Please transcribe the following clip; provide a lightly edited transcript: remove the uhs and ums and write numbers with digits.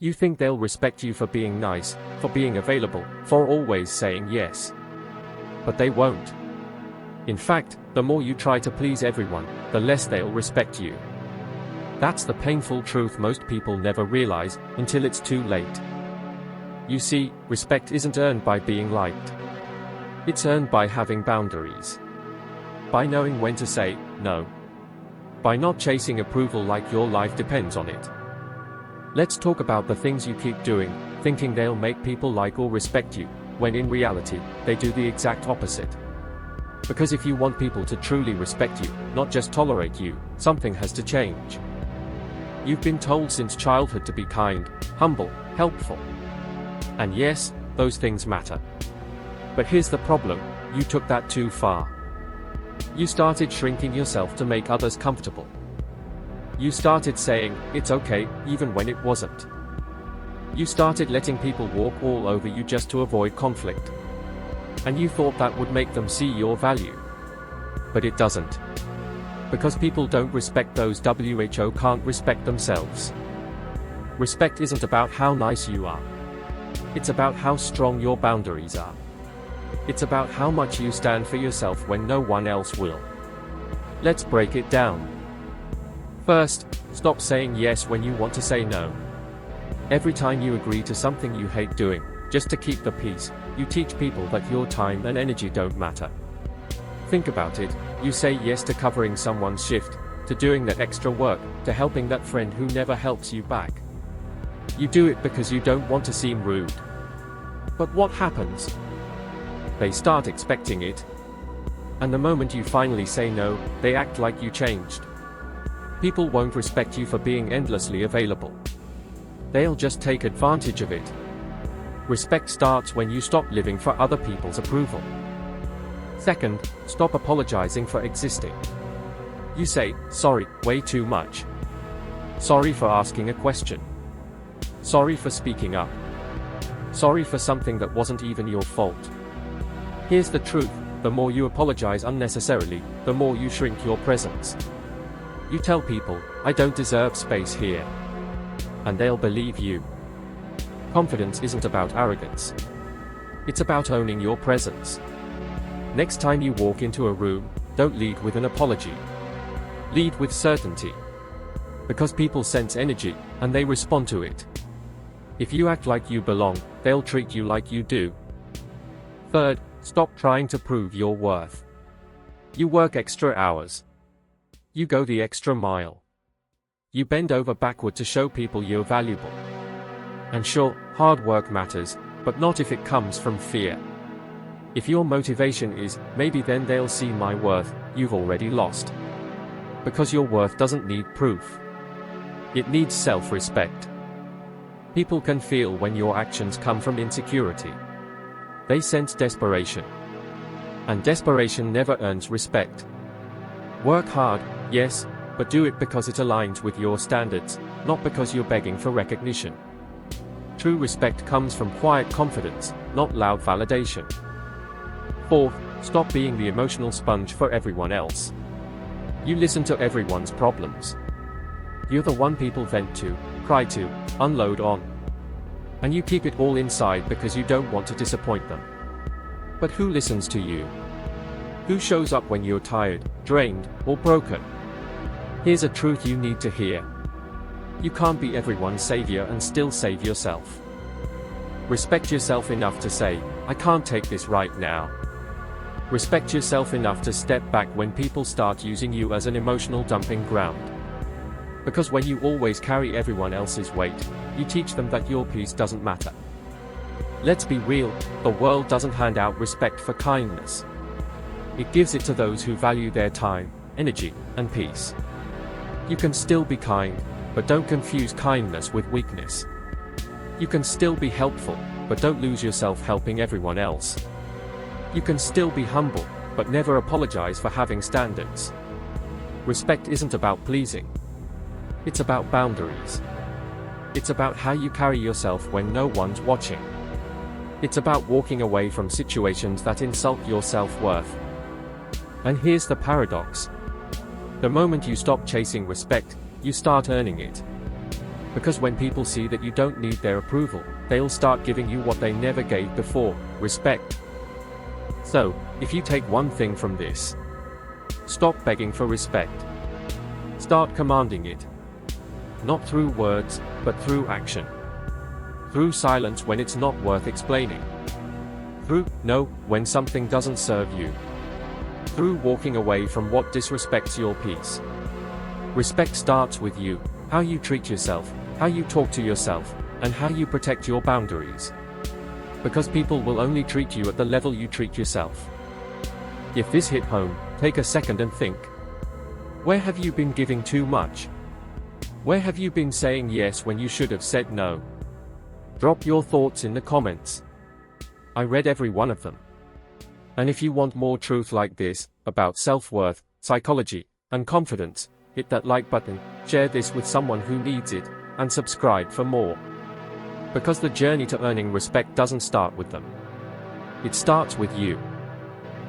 You think they'll respect you for being nice, for being available, for always saying yes. But they won't. In fact, the more you try to please everyone, the less they'll respect you. That's the painful truth most people never realize until it's too late. You see, respect isn't earned by being liked. It's earned by having boundaries. By knowing when to say no. By not chasing approval like your life depends on it. Let's talk about the things you keep doing, thinking they'll make people like or respect you, when in reality, they do the exact opposite. Because if you want people to truly respect you, not just tolerate you, something has to change. You've been told since childhood to be kind, humble, helpful. And yes, those things matter. But here's the problem, you took that too far. You started shrinking yourself to make others comfortable. You started saying, it's okay, even when it wasn't. You started letting people walk all over you just to avoid conflict. And you thought that would make them see your value. But it doesn't. Because people don't respect those who can't respect themselves. Respect isn't about how nice you are. It's about how strong your boundaries are. It's about how much you stand for yourself when no one else will. Let's break it down. First, stop saying yes when you want to say no. Every time you agree to something you hate doing, just to keep the peace, you teach people that your time and energy don't matter. Think about it, you say yes to covering someone's shift, to doing that extra work, to helping that friend who never helps you back. You do it because you don't want to seem rude. But what happens? They start expecting it. And the moment you finally say no, they act like you changed. People won't respect you for being endlessly available. They'll just take advantage of it. Respect starts when you stop living for other people's approval. Second, stop apologizing for existing. You say, sorry, way too much. Sorry for asking a question. Sorry for speaking up. Sorry for something that wasn't even your fault. Here's the truth, the more you apologize unnecessarily, the more you shrink your presence. You tell people, I don't deserve space here. And they'll believe you. Confidence isn't about arrogance. It's about owning your presence. Next time you walk into a room, don't lead with an apology. Lead with certainty. Because people sense energy, and they respond to it. If you act like you belong, they'll treat you like you do. Third, stop trying to prove your worth. You work extra hours. You go the extra mile. You bend over backward to show people you're valuable. And sure, hard work matters, but not if it comes from fear. If your motivation is, maybe then they'll see my worth, you've already lost. Because your worth doesn't need proof. It needs self-respect. People can feel when your actions come from insecurity. They sense desperation. And desperation never earns respect. Work hard, yes, but do it because it aligns with your standards, not because you're begging for recognition. True respect comes from quiet confidence, not loud validation. Fourth, stop being the emotional sponge for everyone else. You listen to everyone's problems. You're the one people vent to, cry to, unload on. And you keep it all inside because you don't want to disappoint them. But who listens to you? Who shows up when you're tired, drained, or broken? Here's a truth you need to hear. You can't be everyone's savior and still save yourself. Respect yourself enough to say, I can't take this right now. Respect yourself enough to step back when people start using you as an emotional dumping ground. Because when you always carry everyone else's weight, you teach them that your peace doesn't matter. Let's be real, the world doesn't hand out respect for kindness. It gives it to those who value their time, energy, and peace. You can still be kind, but don't confuse kindness with weakness. You can still be helpful, but don't lose yourself helping everyone else. You can still be humble, but never apologize for having standards. Respect isn't about pleasing. It's about boundaries. It's about how you carry yourself when no one's watching. It's about walking away from situations that insult your self-worth. And here's the paradox. The moment you stop chasing respect, you start earning it. Because when people see that you don't need their approval, they'll start giving you what they never gave before: respect. So, if you take one thing from this, stop begging for respect. Start commanding it. Not through words, but through action. Through silence when it's not worth explaining. Through no when something doesn't serve you. Through walking away from what disrespects your peace. Respect starts with you, how you treat yourself, how you talk to yourself, and how you protect your boundaries. Because people will only treat you at the level you treat yourself. If this hit home, take a second and think. Where have you been giving too much? Where have you been saying yes when you should have said no? Drop your thoughts in the comments. I read every one of them. And if you want more truth like this, about self-worth, psychology, and confidence, hit that like button, share this with someone who needs it, and subscribe for more. Because the journey to earning respect doesn't start with them. It starts with you.